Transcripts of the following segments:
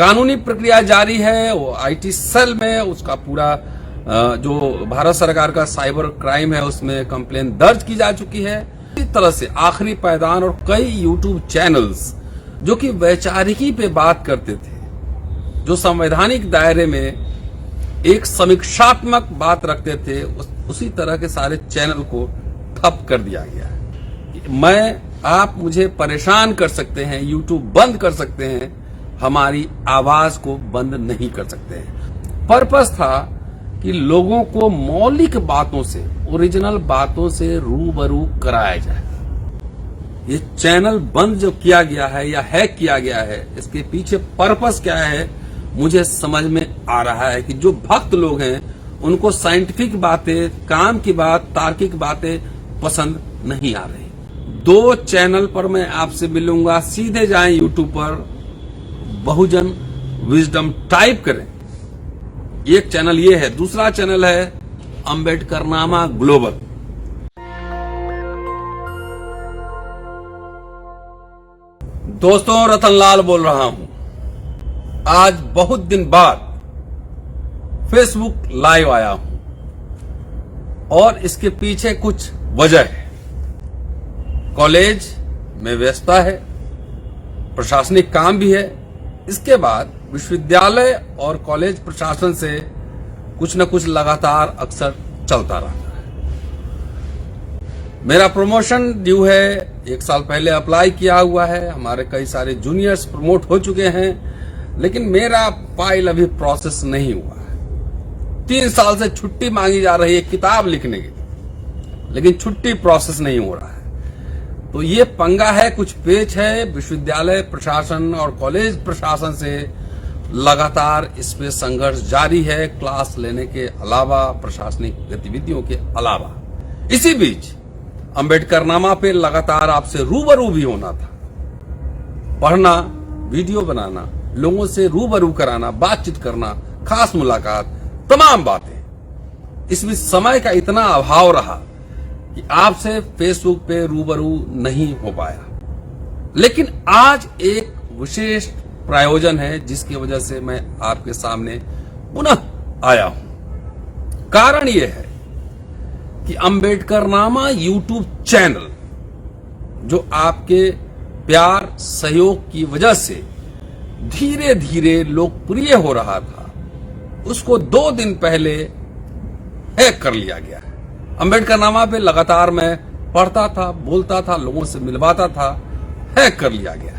कानूनी प्रक्रिया जारी है। वो आईटी सेल में उसका पूरा जो भारत सरकार का साइबर क्राइम है उसमें कंप्लेन दर्ज की जा चुकी है। इसी तरह से आखिरी पायदान और कई यूट्यूब चैनल्स जो कि वैचारिकी पे बात करते थे, जो संवैधानिक दायरे में एक समीक्षात्मक बात रखते थे, उसी तरह के सारे चैनल को ठप कर दिया गया है। आप मुझे परेशान कर सकते हैं, यूट्यूब बंद कर सकते हैं, हमारी आवाज को बंद नहीं कर सकते हैं। पर्पस था कि लोगों को मौलिक बातों से, ओरिजिनल बातों से रूबरू कराया जाए। ये चैनल बंद जो किया गया है या हैक किया गया है, इसके पीछे पर्पस क्या है मुझे समझ में आ रहा है कि जो भक्त लोग हैं उनको साइंटिफिक बातें, काम की बात, तार्किक बातें पसंद नहीं आ रही। 2 चैनल पर मैं आपसे मिलूंगा, सीधे जाएं यूट्यूब पर, बहुजन विजडम टाइप करें। एक चैनल ये है, दूसरा चैनल है अंबेडकरनामा ग्लोबल। दोस्तों, रतनलाल बोल रहा हूं। आज बहुत दिन बाद फेसबुक लाइव आया हूं और इसके पीछे कुछ वजह है। कॉलेज में व्यस्तता है, प्रशासनिक काम भी है। इसके बाद विश्वविद्यालय और कॉलेज प्रशासन से कुछ न कुछ लगातार अक्सर चलता रहता है। मेरा प्रमोशन ड्यू है, 1 साल पहले अप्लाई किया हुआ है। हमारे कई सारे जूनियर्स प्रमोट हो चुके हैं, लेकिन मेरा फाइल अभी प्रोसेस नहीं हुआ है। 3 साल से छुट्टी मांगी जा रही है किताब लिखने की, लेकिन छुट्टी प्रोसेस नहीं हो रहा है। तो ये पंगा है, कुछ पेच है। विश्वविद्यालय प्रशासन और कॉलेज प्रशासन से लगातार इस पे संघर्ष जारी है, क्लास लेने के अलावा, प्रशासनिक गतिविधियों के अलावा। इसी बीच अंबेडकरनामा पे लगातार आपसे रूबरू भी होना था। पढ़ना, वीडियो बनाना, लोगों से रूबरू कराना, बातचीत करना, खास मुलाकात, तमाम बातें। इसमें समय का इतना अभाव रहा कि आपसे फेसबुक पे रूबरू नहीं हो पाया। लेकिन आज एक विशेष प्रायोजन है जिसकी वजह से मैं आपके सामने पुनः आया हूं। कारण यह है कि अंबेडकरनामा यूट्यूब चैनल, जो आपके प्यार सहयोग की वजह से धीरे धीरे लोकप्रिय हो रहा था, उसको 2 दिन पहले हैक कर लिया गया है। अंबेडकरनामा पे लगातार मैं पढ़ता था, बोलता था, लोगों से मिलवाता था, हैक कर लिया गया है।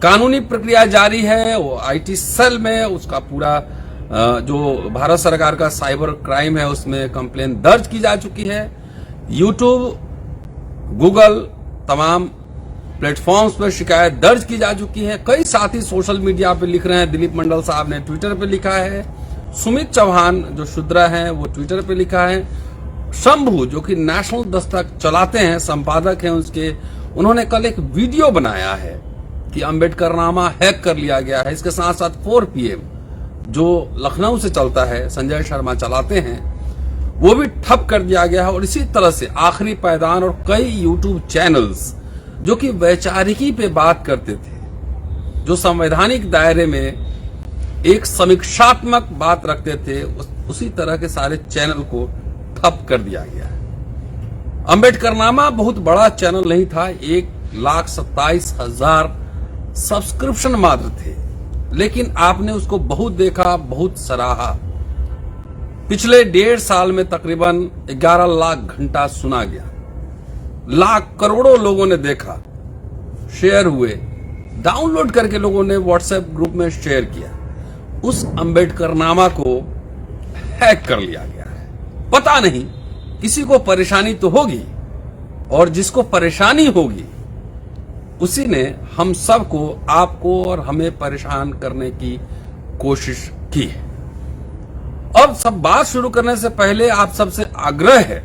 कानूनी प्रक्रिया जारी है। वो आईटी सेल में उसका पूरा जो भारत सरकार का साइबर क्राइम है उसमें कंप्लेन दर्ज की जा चुकी है। यूट्यूब, गूगल, तमाम प्लेटफॉर्म्स पर शिकायत दर्ज की जा चुकी है। कई साथी सोशल मीडिया पे लिख रहे हैं। दिलीप मंडल साहब ने ट्विटर पे लिखा है, सुमित चौहान जो शुद्रा हैं वो ट्विटर पे लिखा है, शंभू जो कि नेशनल दस्तक चलाते हैं, संपादक हैं उसके, उन्होंने कल एक वीडियो बनाया है कि अंबेडकरनामा हैक कर लिया गया है। इसके साथ साथ 4 PM जो लखनऊ से चलता है, संजय शर्मा चलाते हैं, वो भी ठप कर दिया गया है। और इसी तरह से आखिरी पायदान और कई यूट्यूब चैनल्स जो कि वैचारिकी पे बात करते थे, जो संवैधानिक दायरे में एक समीक्षात्मक बात रखते थे, उसी तरह के सारे चैनल को ठप कर दिया गया है। अंबेडकरनामा बहुत बड़ा चैनल नहीं था, 1,27,000 सब्सक्रिप्शन मात्र थे, लेकिन आपने उसको बहुत देखा, बहुत सराहा। पिछले 1.5 साल में तकरीबन 11 लाख घंटा सुना गया, लाख करोड़ों लोगों ने देखा, शेयर हुए, डाउनलोड करके लोगों ने व्हाट्सएप ग्रुप में शेयर किया। उस अंबेडकरनामा को हैक कर लिया गया है। पता नहीं, किसी को परेशानी तो होगी, और जिसको परेशानी होगी उसी ने हम सबको, आपको और हमें परेशान करने की कोशिश की है। अब सब बात शुरू करने से पहले आप सबसे आग्रह है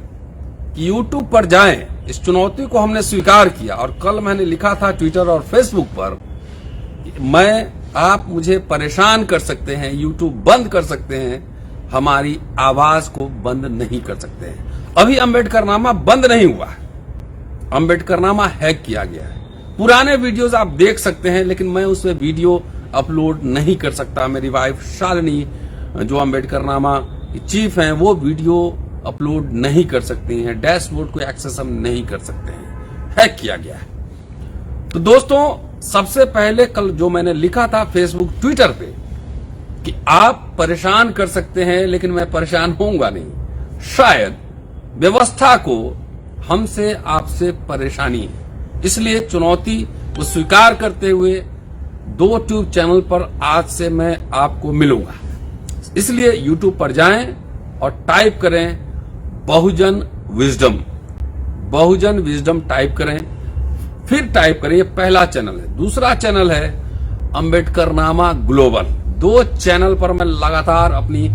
कि YouTube पर जाएं। इस चुनौती को हमने स्वीकार किया और कल मैंने लिखा था ट्विटर और फेसबुक पर, आप मुझे परेशान कर सकते हैं, YouTube बंद कर सकते हैं, हमारी आवाज को बंद नहीं कर सकते हैं। अभी अंबेडकरनामा बंद नहीं हुआ है, अंबेडकरनामा हैक किया गया है। पुराने वीडियोस आप देख सकते हैं, लेकिन मैं उसमें वीडियो अपलोड नहीं कर सकता। मेरी वाइफ शालिनी जो अम्बेडकरनामा चीफ हैं वो वीडियो अपलोड नहीं कर सकती हैं। डैशबोर्ड को एक्सेस हम नहीं कर सकते हैं, हैक किया गया है। तो दोस्तों, सबसे पहले कल जो मैंने लिखा था फेसबुक ट्विटर पे कि आप परेशान कर सकते हैं लेकिन मैं परेशान होऊंगा नहीं। शायद व्यवस्था को हमसे आपसे परेशानी है, इसलिए चुनौती को स्वीकार करते हुए 2 ट्यूब चैनल पर आज से मैं आपको मिलूंगा। इसलिए यूट्यूब पर जाएं और टाइप करें बहुजन विजडम। बहुजन विजडम टाइप करें, फिर टाइप करें, ये पहला चैनल है। दूसरा चैनल है अम्बेडकरनामा ग्लोबल। 2 चैनल पर मैं लगातार अपनी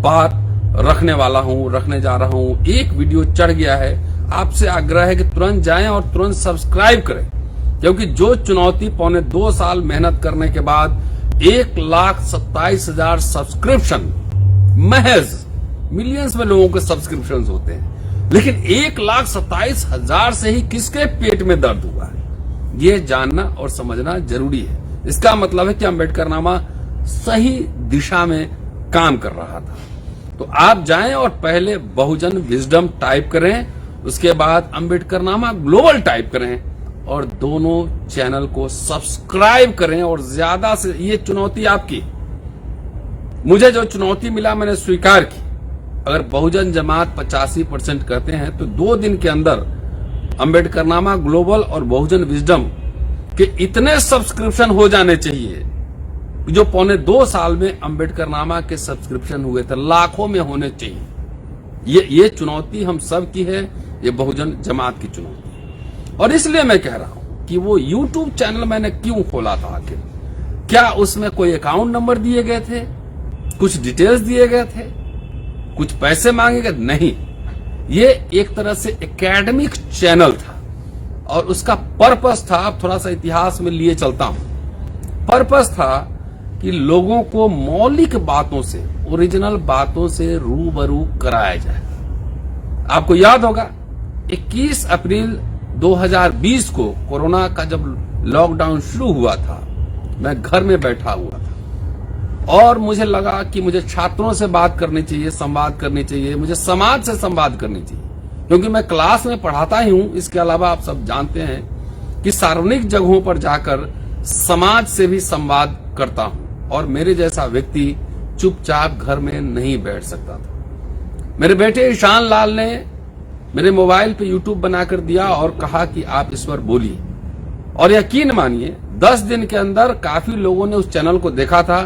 बात रखने वाला हूं, रखने जा रहा हूं। एक वीडियो चढ़ गया है, आपसे आग्रह है कि तुरंत जाएं और तुरंत सब्सक्राइब करें, क्योंकि जो चुनौती पौने 2 साल मेहनत करने के बाद 1,27,000 सब्सक्रिप्शन, महज मिलियंस में लोगों के सब्सक्रिप्शन होते हैं, लेकिन 1,27,000 से ही किसके पेट में दर्द हुआ है, ये जानना और समझना जरूरी है। इसका मतलब है कि अम्बेडकरनामा सही दिशा में काम कर रहा था। तो आप जाएं और पहले बहुजन विजडम टाइप करें, उसके बाद अम्बेडकरनामा ग्लोबल टाइप करें और दोनों चैनल को सब्सक्राइब करें। और ज्यादा से, ये चुनौती आपकी, मुझे जो चुनौती मिला मैंने स्वीकार की। अगर बहुजन जमात 85% करते हैं तो 2 दिन के अंदर अम्बेडकरनामा ग्लोबल और बहुजन विजडम के इतने सब्सक्रिप्शन हो जाने चाहिए जो पौने 2 साल में अम्बेडकरनामा के सब्सक्रिप्शन हुए थे, लाखों में होने चाहिए। ये चुनौती हम सब की है, ये बहुजन जमात की चुनौती। और इसलिए मैं कह रहा हूं कि वो यूट्यूब चैनल मैंने क्यों खोला था आखिर? क्या उसमें कोई अकाउंट नंबर दिए गए थे, कुछ डिटेल्स दिए गए थे, कुछ पैसे मांगे गए? नहीं, ये एक तरह से एकेडमिक चैनल था और उसका पर्पस था, अब थोड़ा सा इतिहास में लिए चलता हूं। पर्पस था कि लोगों को मौलिक बातों से, ओरिजिनल बातों से रूबरू कराया जाए। आपको याद होगा 21 अप्रैल 2020 को कोरोना का जब लॉकडाउन शुरू हुआ था, मैं घर में बैठा हुआ था और मुझे लगा कि मुझे छात्रों से बात करनी चाहिए, संवाद करनी चाहिए, मुझे समाज से संवाद करनी चाहिए, क्योंकि मैं क्लास में पढ़ाता ही हूं। इसके अलावा आप सब जानते हैं कि सार्वजनिक जगहों पर जाकर समाज से भी संवाद करता हूं और मेरे जैसा व्यक्ति चुपचाप घर में नहीं बैठ सकता था। मेरे बेटे ईशान लाल ने मेरे मोबाइल पे यूट्यूब बनाकर दिया और कहा कि आप इस पर बोलिए, और यकीन मानिए 10 दिन के अंदर काफी लोगों ने उस चैनल को देखा था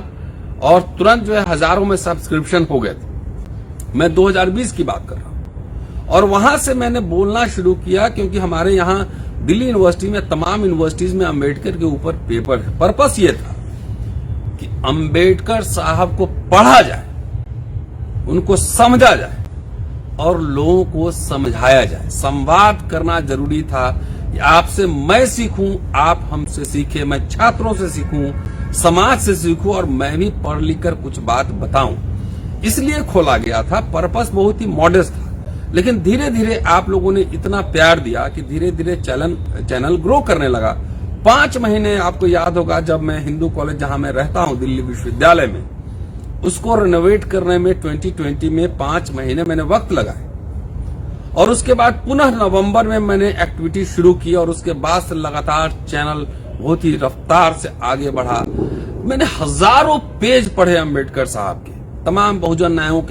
और तुरंत जो है हजारों में सब्सक्रिप्शन हो गए थे। मैं 2020 की बात कर रहा हूं और वहां से मैंने बोलना शुरू किया, क्योंकि हमारे यहाँ दिल्ली यूनिवर्सिटी में, तमाम यूनिवर्सिटीज में अम्बेडकर के ऊपर पेपर है। पर्पस ये था कि अम्बेडकर साहब को पढ़ा जाए, उनको समझा जाए और लोगों को समझाया जाए। संवाद करना जरूरी था कि आपसे मैं सीखूं, आप हमसे सीखें, मैं छात्रों से सीखूं, समाज से सीखूं और मैं भी पढ़ लिख कर कुछ बात बताऊं। इसलिए खोला गया था। पर्पस बहुत ही मॉडेस्ट था, लेकिन धीरे धीरे आप लोगों ने इतना प्यार दिया कि धीरे धीरे चैनल ग्रो करने लगा। 5 महीने, आपको याद होगा, जब मैं हिंदू कॉलेज जहां मैं रहता हूं दिल्ली विश्वविद्यालय में, उसको रिनोवेट करने में 2020 में 5 महीने मैंने वक्त लगाए और उसके बाद पुनः नवंबर में मैंने एक्टिविटी शुरू की और उसके बाद से लगातार चैनल बहुत ही रफ्तार से आगे बढ़ा। मैंने हजारों पेज पढ़े अम्बेडकर साहब के, तमाम बहुजन नायकों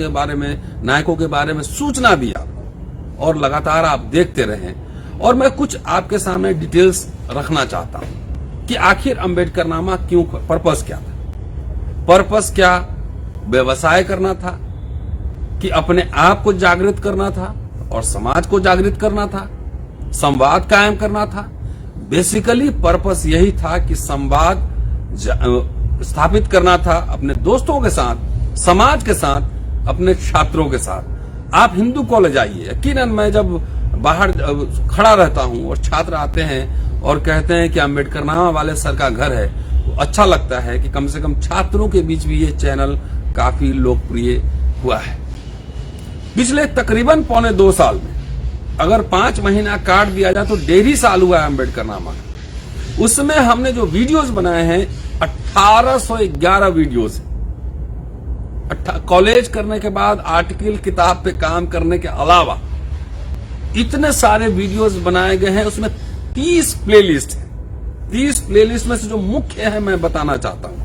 के बारे में सूचना दिया और लगातार आप देखते रहे। और मैं कुछ आपके सामने डिटेल्स रखना चाहता हूं कि आखिर अम्बेडकरनामा क्यों, पर्पस क्या था। पर्पस क्या व्यवसाय करना था कि अपने आप को जागृत करना था और समाज को जागृत करना था, संवाद कायम करना था। बेसिकली पर्पस यही था कि संवाद स्थापित करना था अपने दोस्तों के साथ, समाज के साथ, अपने छात्रों के साथ। आप हिंदू कॉलेज आइए, यकीनन मैं जब बाहर खड़ा रहता हूं और छात्र आते हैं और कहते हैं कि अम्बेडकरनामा वाले सर का घर है, तो अच्छा लगता है कि कम से कम छात्रों के बीच भी ये चैनल काफी लोकप्रिय हुआ है। पिछले तकरीबन पौने 2 साल में अगर 5 महीना काट दिया जाए तो 1.5 साल हुआ है अम्बेडकरनामा। उसमें हमने जो वीडियोस बनाए हैं 1811 वीडियोस। कॉलेज करने के बाद आर्टिकल किताब पे काम करने के अलावा इतने सारे वीडियोस बनाए गए हैं। उसमें 30 प्लेलिस्ट है। 30 प्लेलिस्ट में से जो मुख्य है मैं बताना चाहता हूं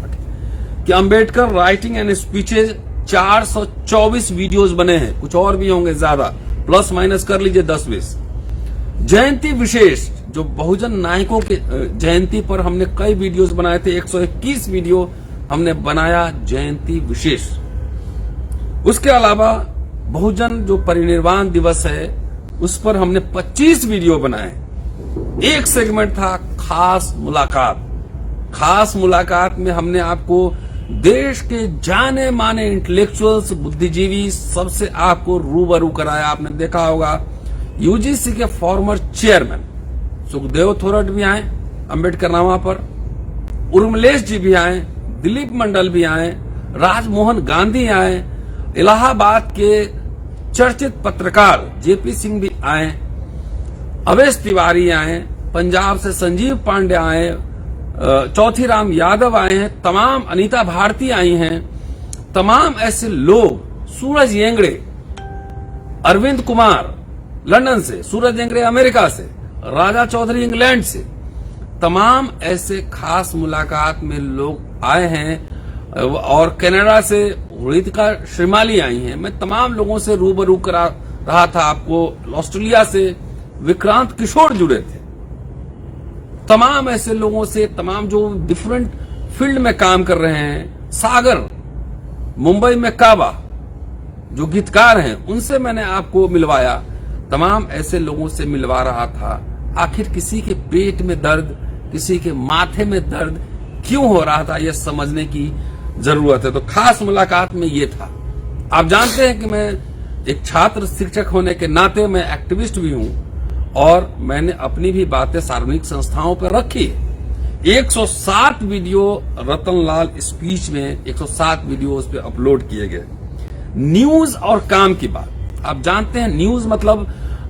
कि Ambedkar writing and speeches 424 videos बने हैं, कुछ और भी होंगे ज्यादा, प्लस माइनस कर लीजिए 10-20। जयंती विशेष, जो बहुजन नायकों के जयंती पर हमने कई वीडियोस बनाए थे, 121 वीडियो हमने बनाया जयंती विशेष। उसके अलावा बहुजन जो परिनिर्वाण दिवस है उस पर हमने 25 वीडियो बनाए। एक सेगमेंट था खास मुलाकात। खास मुलाकात में हमने आपको देश के जाने माने इंटेलेक्चुअल्स, बुद्धिजीवी सबसे आपको रूबरू कराया। आपने देखा होगा यूजीसी के फॉर्मर चेयरमैन सुखदेव थोरट भी आए अंबेडकरनामा पर, उर्मिलेश जी भी आए, दिलीप मंडल भी आए, राजमोहन गांधी आए, इलाहाबाद के चर्चित पत्रकार जेपी सिंह भी आए, अवेश तिवारी आए, पंजाब से संजीव पांडे आए, चौथीराम यादव आए हैं, तमाम अनीता भारती आई हैं, तमाम ऐसे लोग, सूरज येंगड़े, अरविंद कुमार लंदन से, सूरज येंगड़े अमेरिका से, राजा चौधरी इंग्लैंड से, तमाम ऐसे खास मुलाकात में लोग आए हैं। और कनाडा से रितिका श्रीमाली आई हैं। मैं तमाम लोगों से रूबरू करा रहा था आपको। ऑस्ट्रेलिया से विक्रांत किशोर जुड़े थे। तमाम ऐसे लोगों से, तमाम जो डिफरेंट फील्ड में काम कर रहे हैं, सागर, मुंबई में काबा जो गीतकार हैं, उनसे मैंने आपको मिलवाया। तमाम ऐसे लोगों से मिलवा रहा था। आखिर किसी के पेट में दर्द, किसी के माथे में दर्द क्यों हो रहा था, यह समझने की जरूरत है। तो खास मुलाकात में ये था। आप जानते हैं कि मैं एक छात्र शिक्षक होने के नाते मैं एक्टिविस्ट भी हूं और मैंने अपनी भी बातें सार्वजनिक संस्थाओं पर रखी है। 107 वीडियो रतनलाल स्पीच में 107 वीडियो उस पर अपलोड किए गए। न्यूज और काम की बात, आप जानते हैं न्यूज मतलब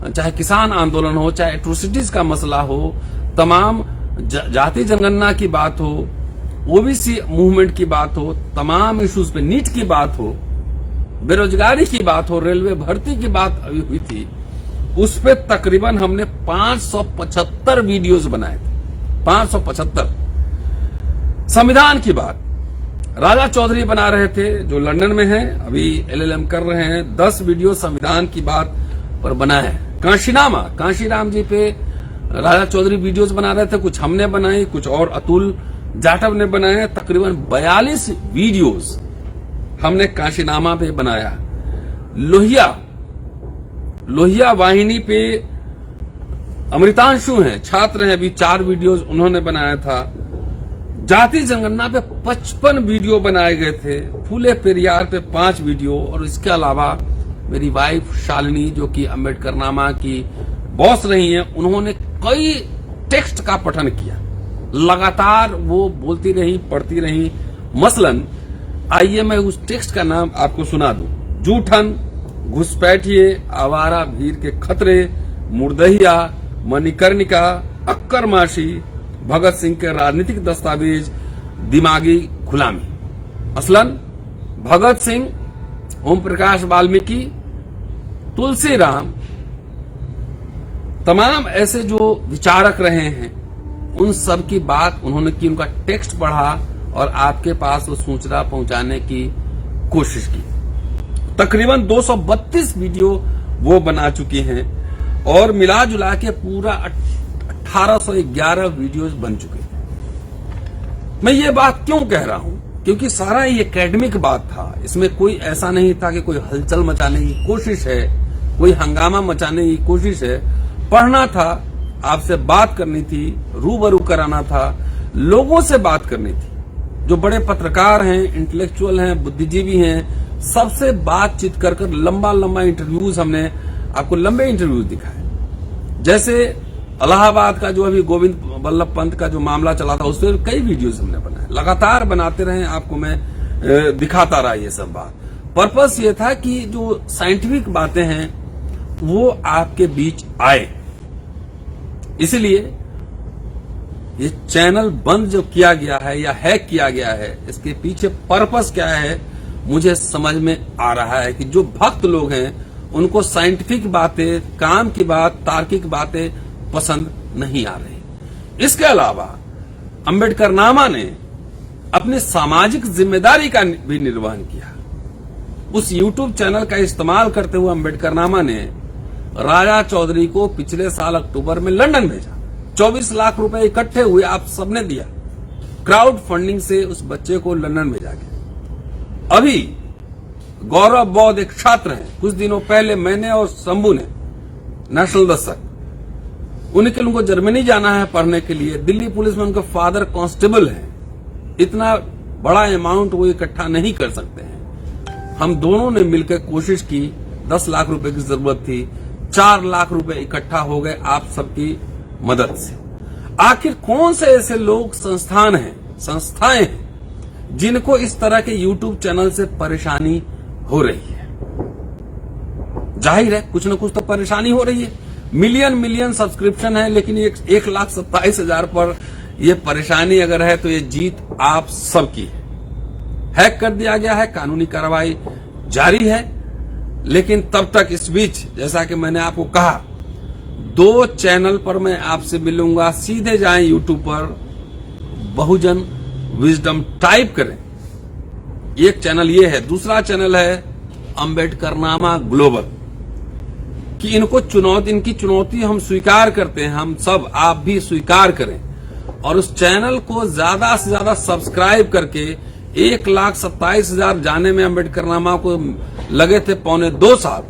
चाहे किसान आंदोलन हो, चाहे एट्रोसिटीज का मसला हो, तमाम जाति जनगणना की बात हो, ओबीसी मूवमेंट की बात हो, तमाम इश्यूज पे, नीट की बात हो, बेरोजगारी की बात हो, रेलवे भर्ती की बात अभी हुई थी, उस पे तकरीबन हमने 575 वीडियोस बनाए थे। 575। संविधान की बात राजा चौधरी बना रहे थे जो लंदन में हैं, अभी एलएलएम कर रहे हैं। 10 वीडियो संविधान की बात पर बना है। काशीनामा, काशीराम जी पे राजा चौधरी वीडियोस बना रहे थे, कुछ हमने बनाई, कुछ और अतुल जाटव ने बनाए। तकरीबन 42 वीडियोस हमने काशीनामा पे बनाया। लोहिया वाहिनी पे अमृतांशु हैं, छात्र हैं, अभी 4 वीडियोस उन्होंने बनाया था। जाति जनगणना पे 55 वीडियो बनाए गए थे। फूले पेरियार पे 5 वीडियो, और इसके अलावा मेरी वाइफ शालिनी जो कि अंबेडकरनामा की बॉस रही हैं, उन्होंने कई टेक्स्ट का पठन किया। लगातार वो बोलती रही, पढ़ती रही। मसलन आइए मैं उस टेक्स्ट का नाम आपको सुना दूं। जूठन, घुसपैठिए, आवारा भीड़ के खतरे, मुर्दहिया, मणिकर्णिका, अक्करमाशी, भगत सिंह के राजनीतिक दस्तावेज, दिमागी गुलामी। मसलन भगत सिंह, ओम प्रकाश वाल्मीकि, तुलसीराम, तमाम ऐसे जो विचारक रहे हैं, उन सब की बात उन्होंने की, उनका टेक्स्ट पढ़ा और आपके पास वो सूचना पहुंचाने की कोशिश की। तकरीबन 232 वीडियो वो बना चुकी हैं और मिला जुला के पूरा 1811 वीडियोस बन चुके हैं। मैं ये बात क्यों कह रहा हूं? क्योंकि सारा ये एकेडमिक बात था। इसमें कोई ऐसा नहीं था कि कोई हलचल मचाने की कोशिश है, कोई हंगामा मचाने की कोशिश है। पढ़ना था, आपसे बात करनी थी, रूबरू कराना था, लोगों से बात करनी थी। जो बड़े पत्रकार हैं, इंटेलेक्चुअल हैं, बुद्धिजीवी हैं, सबसे बातचीत कर लंबा लंबा इंटरव्यूज हमने आपको लंबे इंटरव्यूज दिखाए। जैसे इलाहाबाद का जो अभी गोविंद वल्लभ पंत का जो मामला चला था, उससे कई वीडियोस हमने बनाए। लगातार बनाते रहे, आपको मैं दिखाता रहा ये सब बात। पर्पस ये था कि जो साइंटिफिक बातें हैं वो आपके बीच आए। इसलिए ये चैनल बंद जो किया गया है या हैक किया गया है, इसके पीछे पर्पस क्या है मुझे समझ में आ रहा है कि जो भक्त लोग हैं उनको साइंटिफिक बातें, काम की बात, तार्किक बातें पसंद नहीं आ रही। इसके अलावा अंबेडकरनामा ने अपनी सामाजिक जिम्मेदारी का भी निर्वहन किया। उस यूट्यूब चैनल का इस्तेमाल करते हुए अंबेडकरनामा ने राजा चौधरी को पिछले साल अक्टूबर में लंदन भेजा। 24 लाख रुपए इकट्ठे हुए, आप सबने दिया। क्राउड फंडिंग से उस बच्चे को लंदन भेजा गया। अभी गौरव बौद्ध एक छात्र हैं, कुछ दिनों पहले मैंने और शंभू ने, नेशनल दस्तक, उनको जर्मनी जाना है पढ़ने के लिए। दिल्ली पुलिस में उनके फादर कांस्टेबल हैं। इतना बड़ा अमाउंट वो इकट्ठा नहीं कर सकते हैं। हम दोनों ने मिलकर कोशिश की, 10 लाख रुपए की जरूरत थी, 4 लाख रुपए इकट्ठा हो गए आप सबकी मदद से। आखिर कौन से ऐसे लोग, संस्थाएं हैं जिनको इस तरह के यूट्यूब चैनल से परेशानी हो रही है? जाहिर है कुछ न कुछ तो परेशानी हो रही है। मिलियन सब्सक्रिप्शन है, लेकिन 1,27,000 पर यह परेशानी अगर है तो ये जीत आप सबकी है। हैक कर दिया गया है, कानूनी कार्रवाई जारी है, लेकिन तब तक इस बीच जैसा कि मैंने आपको कहा 2 चैनल पर मैं आपसे मिलूंगा। सीधे जाएं यूट्यूब पर, बहुजन विजडम टाइप करें। एक चैनल ये है, दूसरा चैनल है अंबेडकरनामा ग्लोबल। कि इनकी चुनौती हम स्वीकार करते हैं, हम सब, आप भी स्वीकार करें और उस चैनल को ज्यादा से ज्यादा सब्सक्राइब करके 1,27,000 जाने में अंबेडकरनामा को लगे थे 2.25 साल।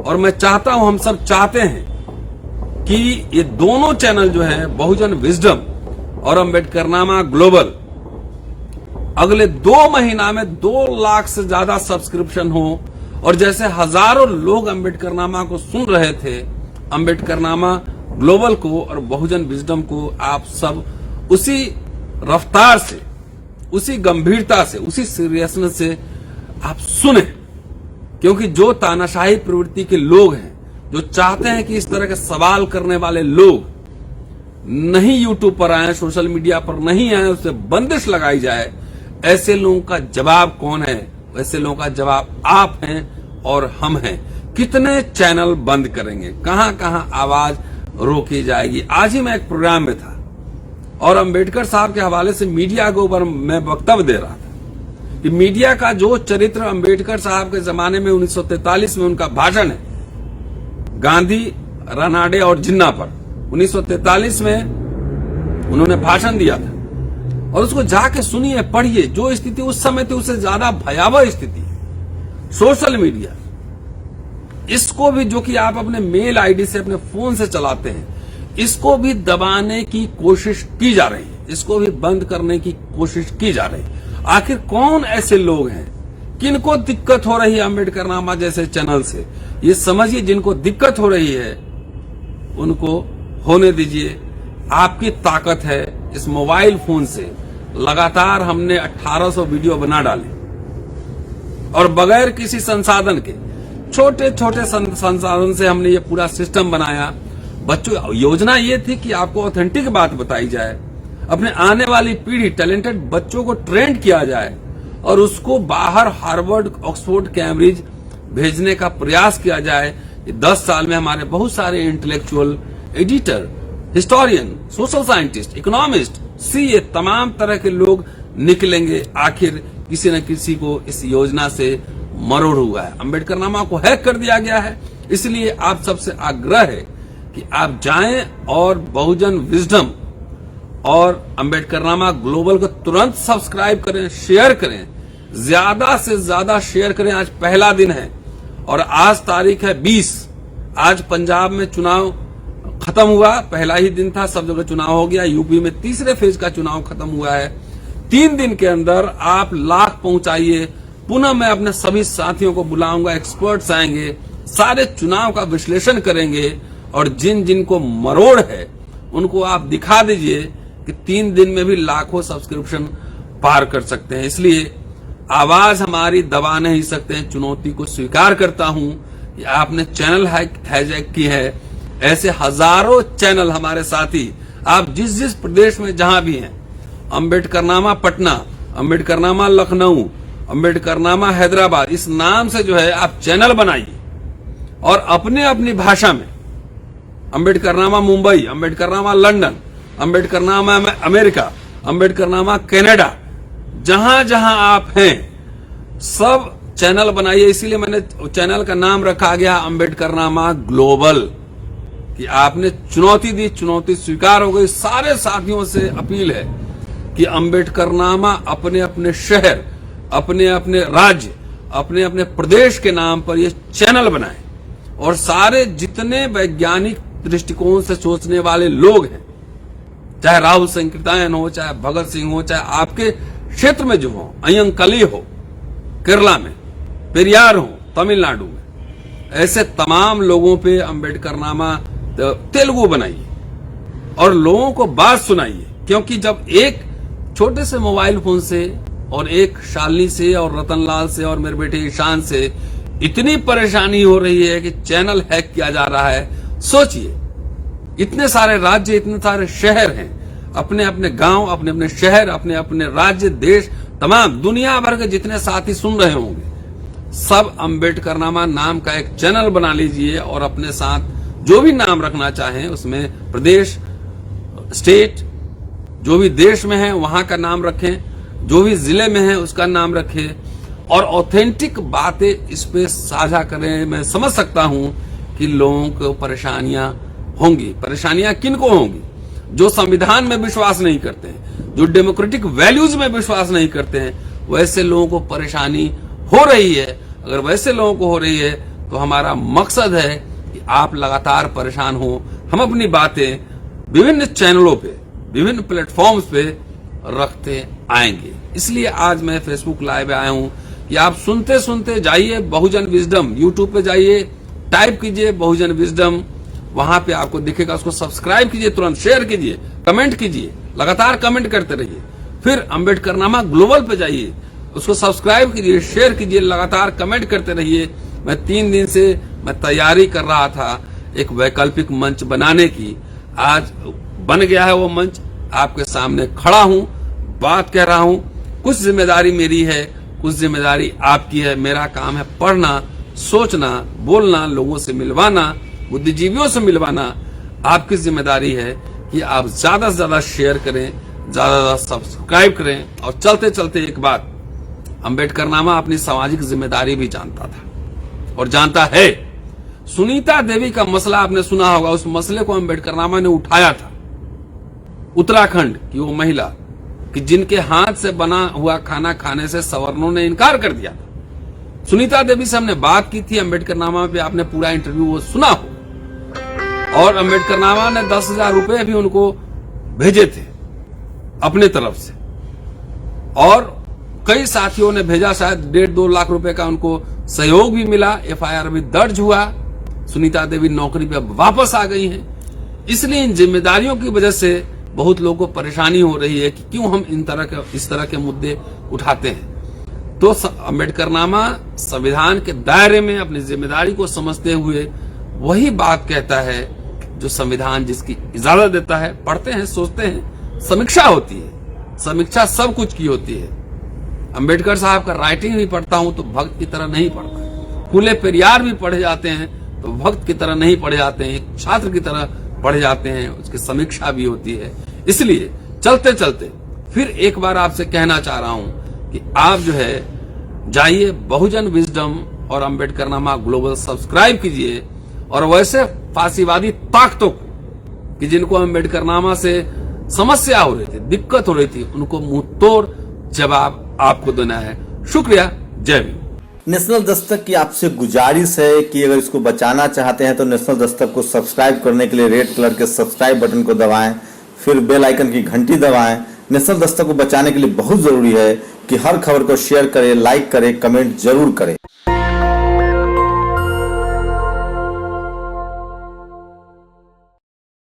और मैं चाहता हूं, हम सब चाहते हैं कि ये दोनों चैनल जो है, बहुजन विजडम और अंबेडकरनामा ग्लोबल, अगले 2 महीना में 2 लाख से ज्यादा सब्सक्रिप्शन हो। और जैसे हजारों लोग अंबेडकरनामा को सुन रहे थे, अंबेडकरनामा ग्लोबल को और बहुजन विजडम को आप सब उसी रफ्तार से, उसी गंभीरता से, उसी सीरियसनेस से आप सुने। क्योंकि जो तानाशाही प्रवृत्ति के लोग हैं, जो चाहते हैं कि इस तरह के सवाल करने वाले लोग नहीं यूट्यूब पर आए, सोशल मीडिया पर नहीं आए, उससे बंदिश लगाई जाए, ऐसे लोगों का जवाब कौन है? ऐसे लोगों का जवाब आप हैं और हम हैं। कितने चैनल बंद करेंगे? कहां कहां आवाज रोकी जाएगी? आज ही मैं एक प्रोग्राम में था और अंबेडकर साहब के हवाले से मीडिया के ऊपर मैं वक्तव्य दे रहा था कि मीडिया का जो चरित्र अंबेडकर साहब के जमाने में 1943 में उनका भाषण है, गांधी, रानाडे और जिन्ना पर 1943 में उन्होंने भाषण दिया था। और उसको जाके सुनिए, पढ़िए। जो स्थिति उस समय थी उससे ज्यादा भयावह स्थिति है। सोशल मीडिया, इसको भी, जो कि आप अपने मेल आईडी से, अपने फोन से चलाते हैं, इसको भी दबाने की कोशिश की जा रही है, इसको भी बंद करने की कोशिश की जा रही है। आखिर कौन ऐसे लोग हैं किनको दिक्कत हो रही है अंबेडकरनामा जैसे चैनल से? ये समझिए, जिनको दिक्कत हो रही है उनको होने दीजिए। आपकी ताकत है इस मोबाइल फोन से। लगातार हमने 1800 वीडियो बना डाले और बगैर किसी संसाधन के, छोटे छोटे संसाधन से हमने ये पूरा सिस्टम बनाया। बच्चों, योजना ये थी कि आपको ऑथेंटिक बात बताई जाए, अपने आने वाली पीढ़ी, टैलेंटेड बच्चों को ट्रेंड किया जाए और उसको बाहर हार्वर्ड, ऑक्सफोर्ड, कैम्ब्रिज भेजने का प्रयास किया जाए। 10 साल में हमारे बहुत सारे intellectual, editor, historian, social scientist, economist, CA, तमाम तरह के लोग निकलेंगे। आखिर किसी न किसी को इस योजना से मरोड़ हुआ है। अंबेडकरनामा को हैक कर दिया गया है। इसलिए आप सबसे आग्रह है कि आप जाएं और बहुजन विजडम और अंबेडकरनामा ग्लोबल को तुरंत सब्सक्राइब करें, शेयर करें, ज्यादा से ज्यादा शेयर करें। आज पहला दिन है और आज तारीख है 20। आज पंजाब में चुनाव खत्म हुआ, पहला ही दिन था, सब जगह चुनाव हो गया। यूपी में तीसरे फेज का चुनाव खत्म हुआ है। 3 दिन के अंदर आप लाख पहुंचाइए। पुनः मैं अपने सभी साथियों को बुलाऊंगा, एक्सपर्ट्स आएंगे, सारे चुनाव का विश्लेषण करेंगे और जिन जिन को मरोड़ है उनको आप दिखा दीजिए कि 3 दिन में भी लाखों सब्सक्रिप्शन पार कर सकते हैं। इसलिए आवाज हमारी दबा नहीं सकते हैं। चुनौती को स्वीकार करता हूं कि आपने चैनल हाईजैक की है। ऐसे हजारों चैनल हमारे साथी आप जिस जिस प्रदेश में जहां भी हैं, अम्बेडकरनामा पटना, अम्बेडकरनामा लखनऊ, अम्बेडकरनामा हैदराबाद, इस नाम से जो है आप चैनल बनाइए और अपने अपनी भाषा में Ambedkarnama Mumbai, Ambedkarnama London, Ambedkarnama America, Ambedkarnama Canada, जहां जहां आप हैं सब चैनल बनाइए। इसीलिए मैंने चैनल का नाम रखा गया अम्बेडकरनामा ग्लोबल, कि आपने चुनौती दी, चुनौती स्वीकार हो गई। सारे साथियों से अपील है कि अम्बेडकरनामा अपने अपने शहर, अपने अपने राज्य, अपने अपने प्रदेश के नाम पर ये चैनल बनाएं और सारे जितने वैज्ञानिक दृष्टिकोण से सोचने वाले लोग हैं, चाहे राहुल संकीर्तन हो, चाहे भगत सिंह हो, चाहे आपके क्षेत्र में जो हो, अयंकली हो केरला में, पेरियार हो तमिलनाडु में, ऐसे तमाम लोगों पे अम्बेडकरनामा तेलुगु बनाइए और लोगों को बात सुनाइए। क्योंकि जब एक छोटे से मोबाइल फोन से और एक शालिनी से और रतनलाल से और मेरे बेटे ईशान से इतनी परेशानी हो रही है कि चैनल हैक किया जा रहा है, सोचिए इतने सारे राज्य, इतने सारे शहर हैं, अपने अपने गांव, अपने अपने शहर, अपने अपने राज्य, देश, तमाम दुनिया भर के जितने साथी सुन रहे होंगे, सब अम्बेडकरनामा नाम का एक चैनल बना लीजिए और अपने साथ जो भी नाम रखना चाहें उसमें प्रदेश, स्टेट, जो भी देश में है वहां का नाम रखें, जो भी जिले में है उसका नाम रखें और ऑथेंटिक बातें इस पे साझा करें। मैं समझ सकता हूं कि लोगों को परेशानियां होंगी। परेशानियां किन को होंगी? जो संविधान में विश्वास नहीं करते हैं, जो डेमोक्रेटिक वैल्यूज में विश्वास नहीं करते हैं, वैसे लोगों को परेशानी हो रही है। अगर वैसे लोगों को हो रही है तो हमारा मकसद है कि आप लगातार परेशान हो। हम अपनी बातें विभिन्न चैनलों पे, विभिन्न प्लेटफॉर्म्स पे रखते आएंगे। इसलिए आज मैं फेसबुक लाइव आया हूं कि आप सुनते सुनते जाइए बहुजन विजडम, यूट्यूब पे जाइए, टाइप कीजिए बहुजन विजडम, वहां पे आपको दिखेगा। उसको सब्सक्राइब कीजिए, तुरंत शेयर कीजिए, कमेंट कीजिए, लगातार कमेंट करते रहिए। फिर अम्बेडकरनामा ग्लोबल पे जाइए, उसको सब्सक्राइब कीजिए, शेयर कीजिए, लगातार कमेंट करते रहिए। मैं 3 दिन से मैं तैयारी कर रहा था एक वैकल्पिक मंच बनाने की, आज बन गया है वो मंच। आपके सामने खड़ा हूं, बात कह रहा हूं। कुछ जिम्मेदारी मेरी है, कुछ जिम्मेदारी आपकी है। मेरा काम है पढ़ना, सोचना, बोलना, लोगों से मिलवाना, बुद्धिजीवियों से मिलवाना। आपकी जिम्मेदारी है कि आप ज्यादा से ज्यादा शेयर करें, ज्यादा से ज्यादा सब्सक्राइब करें। और चलते चलते एक बात, अम्बेडकरनामा अपनी सामाजिक जिम्मेदारी भी जानता था और जानता है। सुनीता देवी का मसला आपने सुना होगा, उस मसले को अम्बेडकरनामा ने उठाया था। उत्तराखंड की वो महिला कि जिनके हाथ से बना हुआ खाना खाने से सवर्णों ने इनकार कर दिया था। सुनीता देवी से हमने बात की थी अम्बेडकरनामा पे, आपने पूरा इंटरव्यू वो सुना हो। और अम्बेडकरनामा ने 10,000 रुपए भी उनको भेजे थे अपने तरफ से, और कई साथियों ने भेजा, शायद 1.5-2 लाख रुपए का उनको सहयोग भी मिला। FIR भी दर्ज हुआ। सुनीता देवी नौकरी पे अब वापस आ गई हैं। इसलिए इन जिम्मेदारियों की वजह से बहुत लोगों को परेशानी हो रही है कि क्यों हम इस तरह के मुद्दे उठाते हैं। तो अम्बेडकरनामा संविधान के दायरे में अपनी जिम्मेदारी को समझते हुए वही बात कहता है जो संविधान जिसकी इजाजत देता है। पढ़ते हैं, सोचते हैं, समीक्षा होती है, समीक्षा सब कुछ की होती है। अंबेडकर साहब का राइटिंग भी पढ़ता हूं तो भक्त की तरह नहीं पढ़ता। फूले पेरियार भी पढ़े जाते हैं तो भक्त की तरह नहीं पढ़े जाते हैं, एक छात्र की तरह पढ़े जाते हैं, उसकी समीक्षा भी होती है। इसलिए चलते चलते फिर एक बार आपसे कहना चाह रहा हूं कि आप जो है जाइए बहुजन विजडम और अम्बेडकरनामा ग्लोबल सब्सक्राइब कीजिए। और वैसे फांसीवादी ताकतों को कि जिनको अम्बेडकरनामा से समस्या हो रही थी, दिक्कत हो रही थी, उनको मुंह तोड़ जवाब आपको देना है। शुक्रिया, जय भीम। नेशनल दस्तक की आपसे गुजारिश है कि अगर इसको बचाना चाहते हैं तो नेशनल दस्तक को सब्सक्राइब करने के लिए रेड कलर के सब्सक्राइब बटन को दबाएं, फिर बेल आइकन की घंटी दबाएं। नेशनल दस्तक को बचाने के लिए बहुत जरूरी है कि हर खबर को शेयर करें, लाइक करें, कमेंट जरूर करें।